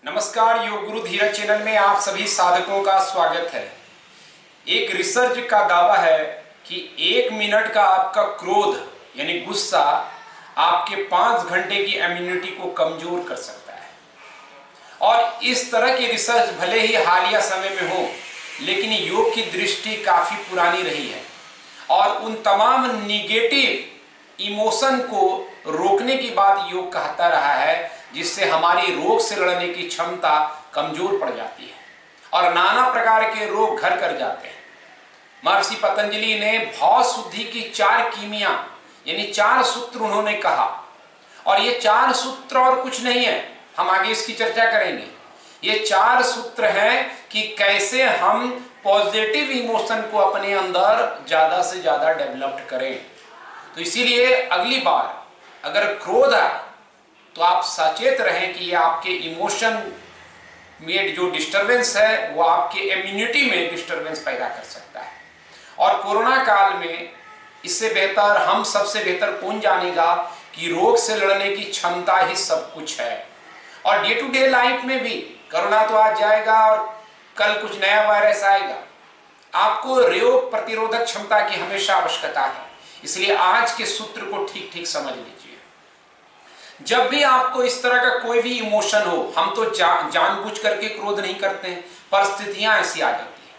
नमस्कार, योग गुरु धीरज चैनल में आप सभी साधकों का स्वागत है। एक रिसर्च का दावा है कि 1 मिनट का आपका क्रोध यानी गुस्सा आपके 5 घंटे की इम्यूनिटी को कमजोर कर सकता है। और इस तरह की रिसर्च भले ही हालिया समय में हो, लेकिन योग की दृष्टि काफी पुरानी रही है और उन तमाम निगेटिव इमोशन को रोकने की बात योग कहता रहा है, जिससे हमारी रोग से लड़ने की क्षमता कमजोर पड़ जाती है और नाना प्रकार के रोग घर कर जाते हैं। महर्षि पतंजलि ने भाव शुद्धि की 4 कीमिया यानी 4 सूत्र उन्होंने कहा, और ये 4 सूत्र और कुछ नहीं है, हम आगे इसकी चर्चा करेंगे। ये 4 सूत्र हैं कि कैसे हम पॉजिटिव इमोशन को अपने अंदर ज्यादा से ज्यादा डेवलप करें। तो इसीलिए अगली बार अगर क्रोध आए तो आप सचेत रहें कि ये आपके इमोशन में जो डिस्टरबेंस है वो आपके इम्यूनिटी में डिस्टरबेंस पैदा कर सकता है। और कोरोना काल में इससे बेहतर हम सबसे बेहतर कौन जानेगा कि रोग से लड़ने की क्षमता ही सब कुछ है। और डे टू डे लाइफ में भी कोरोना तो आज जाएगा और कल कुछ नया वायरस आएगा। आपको रोग प्रतिरोधक क्षमता की हमेशा आवश्यकता है, इसलिए आज के सूत्र को ठीक ठीक समझ लीजिए। जब भी आपको इस तरह का कोई भी इमोशन हो, हम तो जानबूझ करके क्रोध नहीं करते हैं, परिस्थितियां ऐसी आ जाती हैं।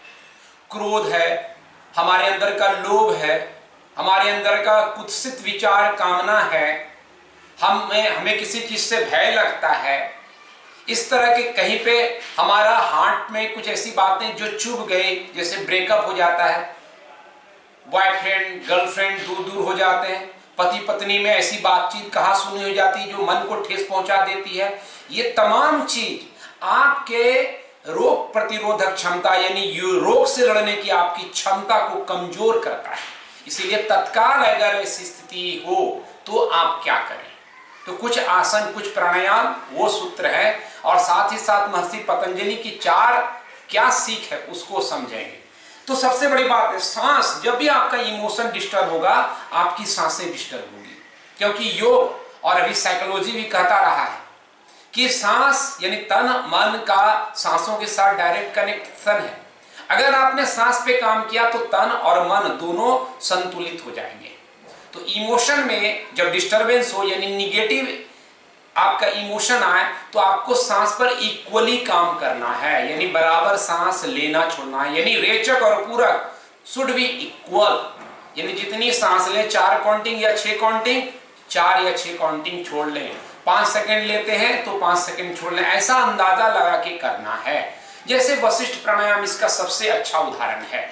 क्रोध है, हमारे अंदर का लोभ है, हमारे अंदर का कुत्सित विचार कामना है, हमें किसी चीज से भय लगता है, इस तरह के कहीं पे हमारा हार्ट में कुछ ऐसी बातें जो चुभ गए, जैसे ब्रेकअप हो जाता है, बॉयफ्रेंड गर्लफ्रेंड दूर हो जाते हैं, पति पत्नी में ऐसी बातचीत कहा सुनी हो जाती है जो मन को ठेस पहुंचा देती है। ये तमाम चीज आपके रोग प्रतिरोधक क्षमता यानी रोग से लड़ने की आपकी क्षमता को कमजोर करता है। इसीलिए तत्काल अगर ऐसी स्थिति हो तो आप क्या करें? तो कुछ आसन, कुछ प्राणायाम, वो सूत्र है, और साथ ही साथ महर्षि पतंजलि की 4 क्या सीख है उसको समझेंगे। तो सबसे बड़ी बात है सांस। जब भी आपका इमोशन डिस्टर्ब होगा, आपकी सांसें डिस्टर्ब होगी, क्योंकि योग और अभी साइकोलॉजी भी कहता रहा है कि सांस यानी तन मन का सांसों के साथ डायरेक्ट कनेक्शन है। अगर आपने सांस पे काम किया तो तन और मन दोनों संतुलित हो जाएंगे। तो इमोशन में जब डिस्टर्बेंस हो यानी निगेटिव आपका इमोशन आए तो आपको सांस पर इक्वली काम करना है, यानी बराबर सांस लेना छोड़ना है, यानी रेचक और पूरक शुड बी इक्वल। यानी जितनी सांस लें 4 काउंटिंग या 6 काउंटिंग, 4 या 6 काउंटिंग छोड़ लें। 5 सेकंड लेते हैं तो 5 सेकंड छोड़ लें, ऐसा अंदाजा लगा के करना है। जैसे वशिष्ठ प्राणायाम इसका सबसे अच्छा उदाहरण है,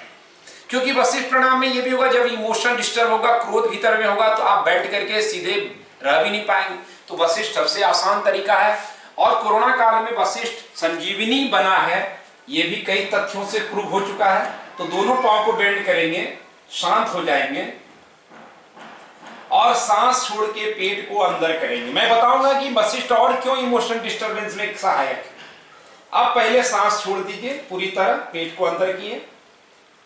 क्योंकि वशिष्ठ प्राणायाम में यह भी होगा जब इमोशन डिस्टर्ब होगा, क्रोध भीतर में होगा, तो आप बैठ करके सीधे रह भी नहीं पाएंगे। तो वशिष्ठ सबसे आसान तरीका है, और कोरोना काल में वशिष्ठ संजीवनी बना है, यह भी कई तथ्यों से प्रूव हो चुका है। तो दोनों पांव को बेंड करेंगे, शांत हो जाएंगे और सांस छोड़ के पेट को अंदर करेंगे। मैं बताऊंगा कि वशिष्ठ और क्यों इमोशन डिस्टर्बेंस में सहायक है। अब पहले सांस छोड़ दीजिए, पूरी तरह पेट को अंदर किए।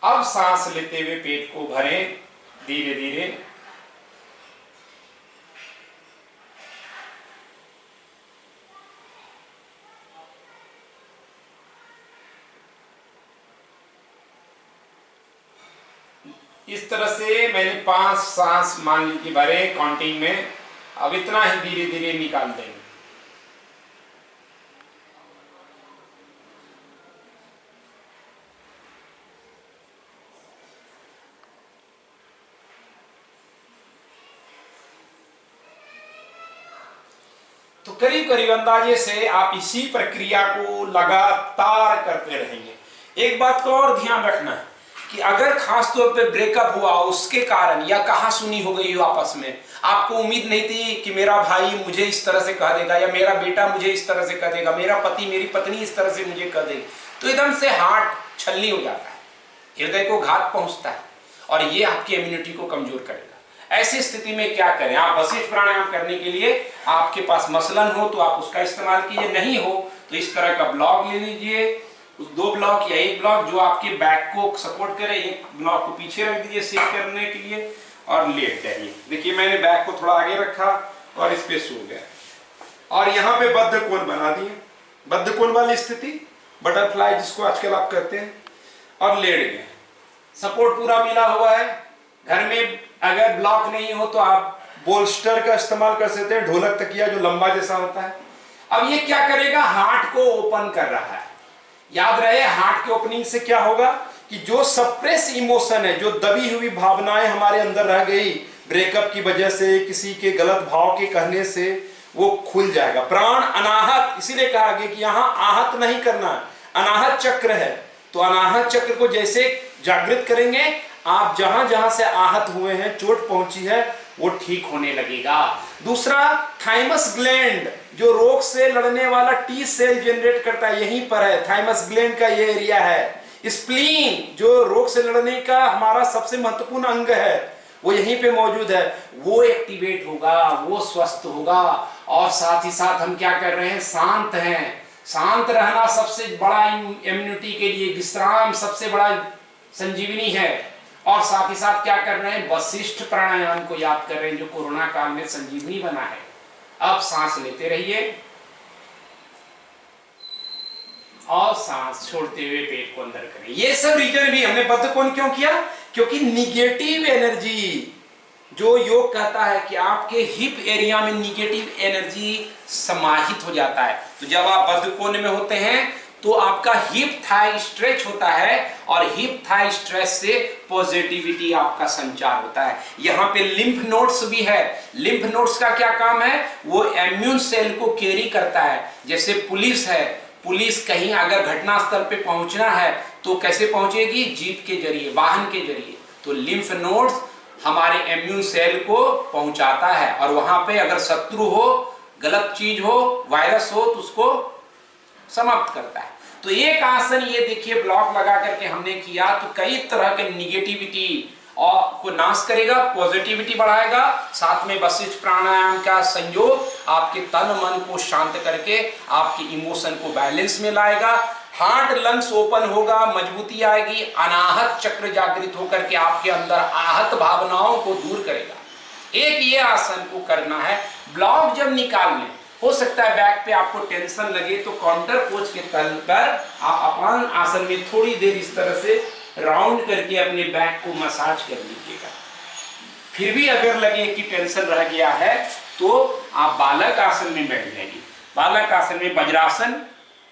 अब सांस लेते हुए पेट को भरें धीरे धीरे। इस तरह से मैंने 5 सांस मान लीजिए भरे काउंटिंग में। अब इतना ही धीरे धीरे निकाल देंगे। तो करीब करीब अंदाजे से आप इसी प्रक्रिया को लगातार करते रहेंगे। एक बात को और ध्यान रखना है कि अगर खास तौर पे ब्रेकअप हुआ उसके कारण या कहा सुनी हो गई हो आपस में, आपको उम्मीद नहीं थी कि मेरा भाई मुझे इस तरह से कह देगा या मेरा बेटा मुझे इस तरह से कह देगा, मेरा पति मेरी पत्नी इस तरह से मुझे कह देगी, तो एकदम से हार्ट छलनी हो जाता है, हृदय को घात पहुंचता है और ये आपकी इम्यूनिटी को कमजोर करेगा। ऐसी स्थिति में क्या करें? आप वशिष्ठ प्राणायाम करने के लिए आपके पास मसलन हो तो आप उसका इस्तेमाल कीजिए, नहीं हो तो इस तरह का ब्लॉक ले लीजिए, 2 ब्लॉक या 1 ब्लॉक जो आपके बैक को सपोर्ट करे, एक ब्लॉक को पीछे रख दीजिए सेट करने के लिए और लेट जाइए। देखिए मैंने बैक को थोड़ा आगे रखा और इस पे सो गया, और यहाँ पे बद्ध कोण बना दिए। बद्ध कोण वाली स्थिति, बटरफ्लाई जिसको आजकल आप कहते हैं, और लेट गए। सपोर्ट पूरा मिला हुआ है। घर में अगर ब्लॉक नहीं हो तो आप बोल्स्टर का इस्तेमाल कर सकते हैं, ढोलक तकिया जो लंबा जैसा होता है। अब ये क्या करेगा, हार्ट को ओपन कर रहा है। याद रहे, हार्ट के ओपनिंग से क्या होगा कि जो सप्रेस इमोशन है, जो दबी हुई भावनाएं हमारे अंदर रह गई ब्रेकअप की वजह से, किसी के गलत भाव के कहने से, वो खुल जाएगा। प्राण अनाहत, इसीलिए कहा गया कि यहां आहत नहीं करना, अनाहत चक्र है। तो अनाहत चक्र को जैसे जागृत करेंगे, आप जहां जहां से आहत हुए हैं, चोट पहुंची है, वो ठीक होने लगेगा। दूसरा, थाइमस ग्लैंड जो रोग से लड़ने वाला टी सेल जनरेट करता है, यहीं पर है, थाइमस ग्लैंड का ये एरिया है। स्प्लीन जो रोग से लड़ने का हमारा सबसे महत्वपूर्ण अंग है, वो यहीं पे मौजूद है, वो एक्टिवेट होगा, वो स्वस्थ होगा। और साथ ही साथ हम क्या कर रहे हैं, शांत हैं। शांत रहना सबसे बड़ा इम्यूनिटी के लिए विश्राम सबसे बड़ा संजीवनी है। और साथ ही साथ क्या कर रहे हैं, वशिष्ठ प्राणायाम को याद कर रहे हैं, जो कोरोना काल में संजीवनी बना है। अब सांस लेते रहिए और सांस छोड़ते हुए पेट को अंदर करें। ये सब रीजन भी हमने बद्ध कोण क्यों किया, क्योंकि निगेटिव एनर्जी, जो योग कहता है कि आपके हिप एरिया में निगेटिव एनर्जी समाहित हो जाता है। तो जब आप बद्ध कोण में होते हैं तो आपका हिप थाई स्ट्रेच होता है, और हिप थाई स्ट्रेच से पॉजिटिविटी आपका संचार होता है। यहाँ पे लिम्फ नोड्स भी है। लिम्फ नोड्स का क्या काम है, वो इम्यून सेल को कैरी करता है। जैसे पुलिस है, पुलिस कहीं अगर घटनास्थल पे पहुंचना है तो कैसे पहुंचेगी, जीप के जरिए, वाहन के जरिए। तो लिम्फ नोड्स हमारे इम्यून सेल को पहुंचाता है, और वहां पे अगर शत्रु हो, गलत चीज हो, वायरस हो, तो उसको समाप्त करता है। तो एक आसन ये देखिए ब्लॉक लगा करके हमने किया, तो कई तरह के निगेटिविटी और को नाश करेगा, पॉजिटिविटी बढ़ाएगा। साथ में वशिष्ठ प्राणायाम का संयोग आपके तन मन को शांत करके आपके इमोशन को बैलेंस में लाएगा। हार्ट लंग्स ओपन होगा, मजबूती आएगी, अनाहत चक्र जागृत होकर के आपके अंदर आहत भावनाओं को दूर करेगा। एक ये आसन को करना है। ब्लॉक जब निकाल लें, हो सकता है बैक पे आपको टेंशन लगे, तो काउंटर पोज के तल पर आप अपान आसन में थोड़ी देर इस तरह से राउंड करके अपने बैक को मसाज कर लीजिएगा। फिर भी अगर लगे कि टेंशन रह गया है तो आप बालक आसन में बैठ जाइए। बालक आसन में वज्रासन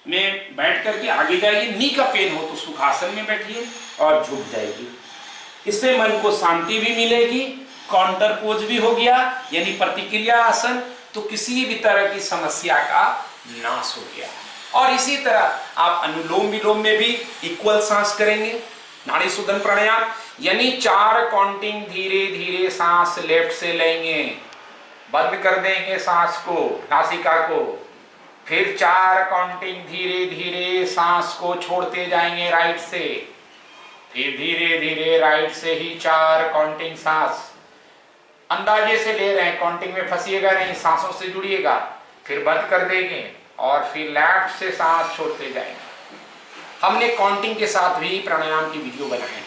में बैठ करके आगे जाइए। नी का पेन हो तो सुखासन में बैठिए और झुक जाइए। इससे मन को शांति भी मिलेगी। काउंटर पोज भी हो गया, यानी प्रतिक्रिया आसन, तो किसी भी तरह की समस्या का नाश हो गया। और इसी तरह आप अनुलोम विलोम में भी इक्वल सांस करेंगे। नाड़ी शोधन प्राणायाम, यानी 4 काउंटिंग धीरे धीरे सांस लेफ्ट से लेंगे, बंद कर देंगे सांस को, नासिका को। फिर 4 काउंटिंग धीरे धीरे सांस को छोड़ते जाएंगे राइट से। फिर धीरे धीरे राइट से ही 4 काउंटिंग सांस अंदाजे से ले रहे हैं, काउंटिंग में फंसिएगा नहीं, सांसों से जुड़िएगा। फिर बंद कर देंगे और फिर लेफ्ट से सांस छोड़ते जाएंगे। हमने काउंटिंग के साथ भी प्राणायाम की वीडियो बनाए हैं,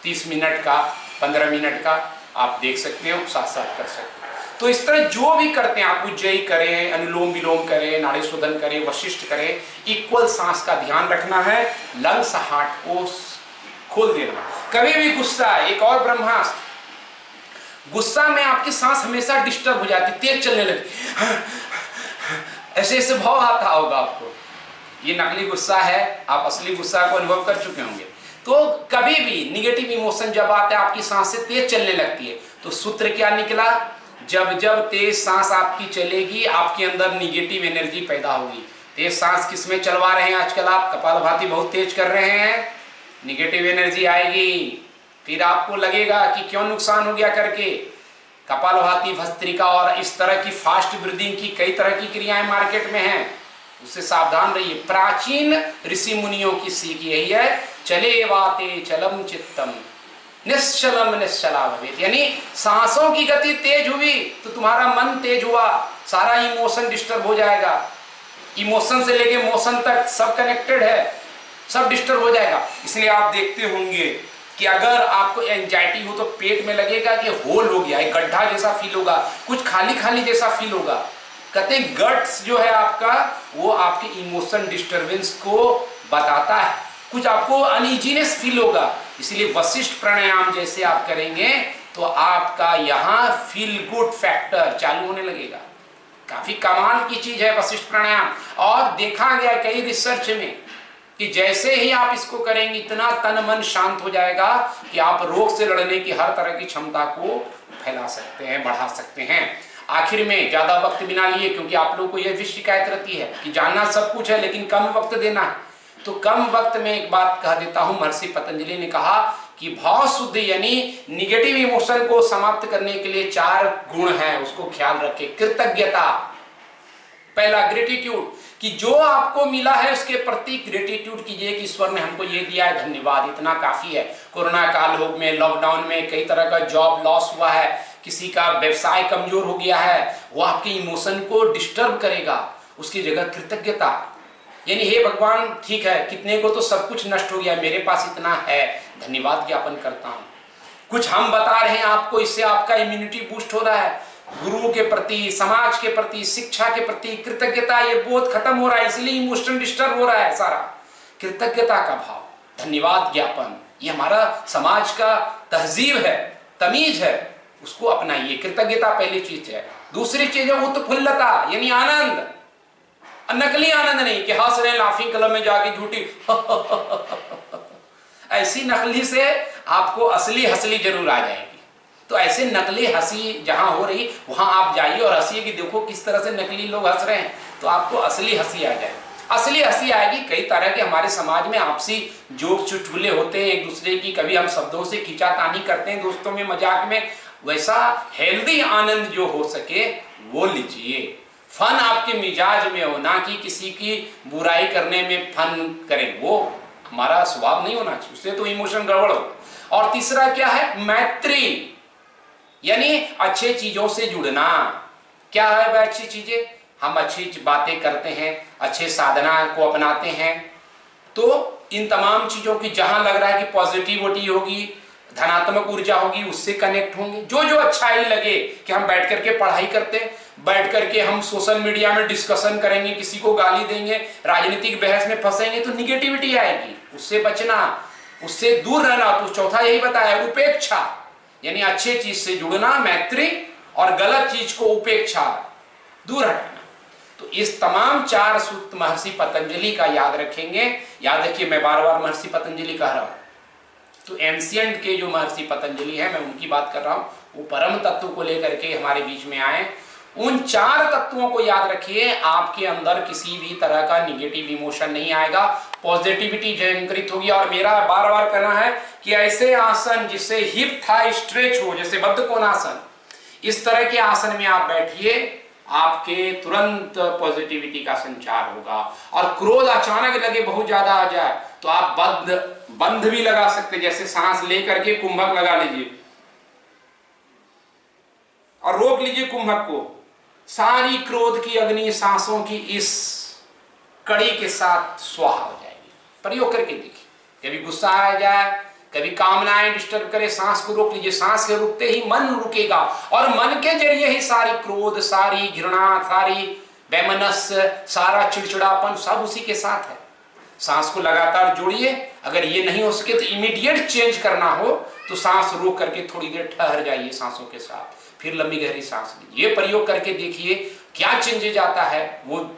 30 मिनट का, 15 मिनट का, आप देख सकते हो, साथ साथ कर सकते हो। तो इस तरह जो भी करते हैं आप, उज्जयी करें, अनुलोम विलोम करें, नाड़ी शोधन करें, वशिष्ठ करें, इक्वल सांस का ध्यान रखना है। लंग्स, हार्ट को खोल देना। कभी भी गुस्सा, एक और ब्रह्मास्त्र, गुस्सा में आपकी सांस हमेशा डिस्टर्ब हो जाती, तेज चलने लगती, ऐसे ऐसे भाव आता होगा आपको। ये नकली गुस्सा है, आप असली गुस्सा को अनुभव कर चुके होंगे। तो कभी भी निगेटिव इमोशन जब आता है, आपकी सांस से तेज चलने लगती है, तो सूत्र क्या निकला, जब जब तेज सांस आपकी चलेगी, आपके अंदर निगेटिव एनर्जी पैदा होगी। तेज सांस किसमें चलवा रहे हैं आजकल आप, कपालभाति बहुत तेज कर रहे हैं, निगेटिव एनर्जी आएगी। फिर आपको लगेगा कि क्यों नुकसान हो गया करके। कपालभाति, भस्त्रिका और इस तरह की फास्ट ब्रीदिंग की कई तरह की क्रियाएं मार्केट में हैं, उससे सावधान रहिए। प्राचीन ऋषि मुनियों की सीख यही है, चले वाते चलम चित्तम निश्चलम निश्चला भवेत्, यानी सांसों की गति तेज हुई तो तुम्हारा मन तेज हुआ, सारा इमोशन डिस्टर्ब हो जाएगा। इमोशन से लेके मोशन तक सब कनेक्टेड है, सब डिस्टर्ब हो जाएगा। इसलिए आप देखते होंगे कि अगर आपको एंजाइटी हो तो पेट में लगेगा कि होल हो गया, एक गड्ढा जैसा फील होगा, कुछ खाली खाली जैसा फील होगा। कहते हैं गट्स जो है आपका, वो आपके इमोशन डिस्टरबेंस को बताता है, कुछ आपको अनइजीनेस फील होगा। इसलिए वशिष्ठ प्राणायाम जैसे आप करेंगे तो आपका यहाँ फील गुड फैक्टर चालू होने लगेगा। काफी कमाल की चीज है वशिष्ठ प्राणायाम, और देखा गया कई रिसर्च में कि जैसे ही आप इसको करेंगे इतना तन मन शांत हो जाएगा कि आप रोग से लड़ने की हर तरह की क्षमता को फैला सकते हैं, बढ़ा सकते हैं। आखिर में ज्यादा वक्त बिना लिए, क्योंकि आप लोग को यह भी शिकायत रहती है कि जानना सब कुछ है लेकिन कम वक्त देना है, तो कम वक्त में एक बात कह देता हूं। महर्षि पतंजलि ने कहा कि भाव शुद्धि यानी निगेटिव इमोशन को समाप्त करने के लिए 4 गुण हैं, उसको ख्याल रखें। कृतज्ञता, पहला ग्रेटिट्यूड, कि जो आपको मिला है उसके प्रति ग्रेटिट्यूड कीजिए कि ईश्वर ने हमको ये दिया है, धन्यवाद, इतना काफी है। कोरोना काल में, लॉकडाउन में कई तरह का जॉब लॉस हुआ है, किसी का व्यवसाय कमजोर हो गया है, वो आपके इमोशन को डिस्टर्ब करेगा। उसकी जगह कृतज्ञता, यानी हे भगवान ठीक है, कितने को तो सब कुछ नष्ट हो गया, मेरे पास इतना है, धन्यवाद ज्ञापन करता हूं। कुछ हम बता रहे हैं आपको, इससे आपका इम्यूनिटी बूस्ट हो रहा है। गुरुओं के प्रति, समाज के प्रति, शिक्षा के प्रति कृतज्ञता, ये बोध खत्म हो रहा है, इसलिए इमोशन डिस्टर्ब हो रहा है सारा। कृतज्ञता का भाव, धन्यवाद ज्ञापन, ये हमारा समाज का तहजीब है, तमीज है, उसको अपनाइए। कृतज्ञता पहली चीज है। दूसरी चीज है उत्फुल्लता, यानी आनंद, नकली आनंद नहीं कि हंस रहे लाफिंग क्लब में जाके झूठी ऐसी नकली से आपको असली हंसी जरूर आ जाएगी। तो ऐसे नकली हंसी जहां हो रही वहां आप जाइए और हंसिए कि देखो किस तरह से नकली लोग हंस रहे हैं, तो आपको असली हंसी आ जाए। असली हंसी आएगी। कई तरह के हमारे समाज में आपसी जोक चुटकुले होते हैं एक दूसरे की, कभी हम शब्दों से खींचातानी करते हैं दोस्तों में, मजाक में, वैसा हेल्दी आनंद जो हो सके वो लीजिए। फन आपके मिजाज में हो, ना कि किसी की बुराई करने में फन करें, वो हमारा स्वभाव नहीं होना चाहिए, उससे तो इमोशन गड़बड़ हो। और तीसरा क्या है, मैत्री, यानी अच्छे चीजों से जुड़ना। क्या है वह अच्छी चीजें? हम अच्छी बातें करते हैं, अच्छे साधना को अपनाते हैं, तो इन तमाम चीजों की जहां लग रहा है कि पॉजिटिविटी होगी, धनात्मक ऊर्जा होगी, उससे कनेक्ट होंगे। जो जो अच्छाई लगे कि हम बैठ करके पढ़ाई करते, बैठ करके हम सोशल मीडिया में डिस्कशन करेंगे, किसी को गाली देंगे, राजनीतिक बहस में फंसेंगे, तो निगेटिविटी आएगी, उससे बचना, उससे दूर रहना। तो चौथा यही बताया, उपेक्षा, यानी अच्छे चीज से जुड़ना, मैत्री, और गलत चीज को उपेक्षा, दूर हटना। तो इस तमाम 4 सूत्र महर्षि पतंजलि का याद रखेंगे। याद रखिए, मैं बार बार महर्षि पतंजलि कह रहा हूं, तो एंशिएंट के जो महर्षि पतंजलि है, मैं उनकी बात कर रहा हूं, वो परम तत्व को लेकर के हमारे बीच में आए। उन 4 तत्वों को याद रखिए, आपके अंदर किसी भी तरह का निगेटिव इमोशन नहीं आएगा, पॉजिटिविटी जागृत होगी। और मेरा बार बार कहना है कि ऐसे आसन जिससे हिप थाई स्ट्रेच हो, जैसे बद्ध कोणासन, इस तरह के आसन में आप बैठिए, आपके तुरंत पॉजिटिविटी का संचार होगा। और क्रोध अचानक लगे बहुत ज्यादा आ जाए तो आप बंध भी लगा सकते, जैसे सांस लेकर के कुंभक लगा लीजिए और रोक लीजिए कुंभक को। सारी क्रोध की अग्नि सांसों की इस कड़ी के साथ स्वाहा हो जाएगी। प्रयोग करके देखिए, कभी गुस्सा आ जाए, कभी कामनाएं डिस्टर्ब करे, सांस को रोक लीजिए। सांस के रुकते ही मन रुकेगा, और मन के जरिए ही सारी क्रोध, सारी घृणा, सारी वैमनस्य, सारा चिड़चिड़ापन सब उसी के साथ है। सांस को लगातार जोड़िए। अगर ये नहीं हो सके तो इमीडिएट चेंज करना हो तो सांस रोक करके थोड़ी देर ठहर जाइए सांसों के साथ, फिर लंबी गहरी सांस लीजिए। ये प्रयोग करके देखिए क्या चेंजेज आता है, वो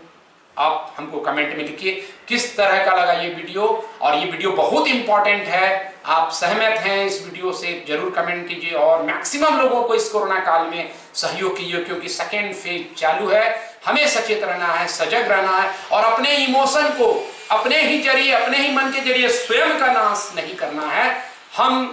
आप हमको कमेंट में लिखिए किस तरह का लगा ये वीडियो। और ये वीडियो बहुत इंपॉर्टेंट है, आप सहमत हैं इस वीडियो से, जरूर कमेंट कीजिए। और मैक्सिमम लोगों को इस कोरोना काल में सहयोग कीजिए, क्योंकि सेकेंड फेज चालू है। हमें सचेत रहना है, सजग रहना है, और अपने इमोशन को अपने ही जरिए, अपने ही मन के जरिए स्वयं का नाश नहीं करना है। हम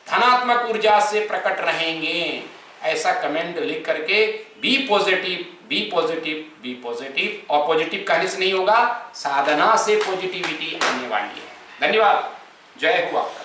धनात्मक ऊर्जा से प्रकट रहेंगे, ऐसा कमेंट लिख करके B positive, B positive, B positive. और पॉजिटिव कहने से नहीं होगा, साधना से पॉजिटिविटी आने वाली है। धन्यवाद, जय हो आपका।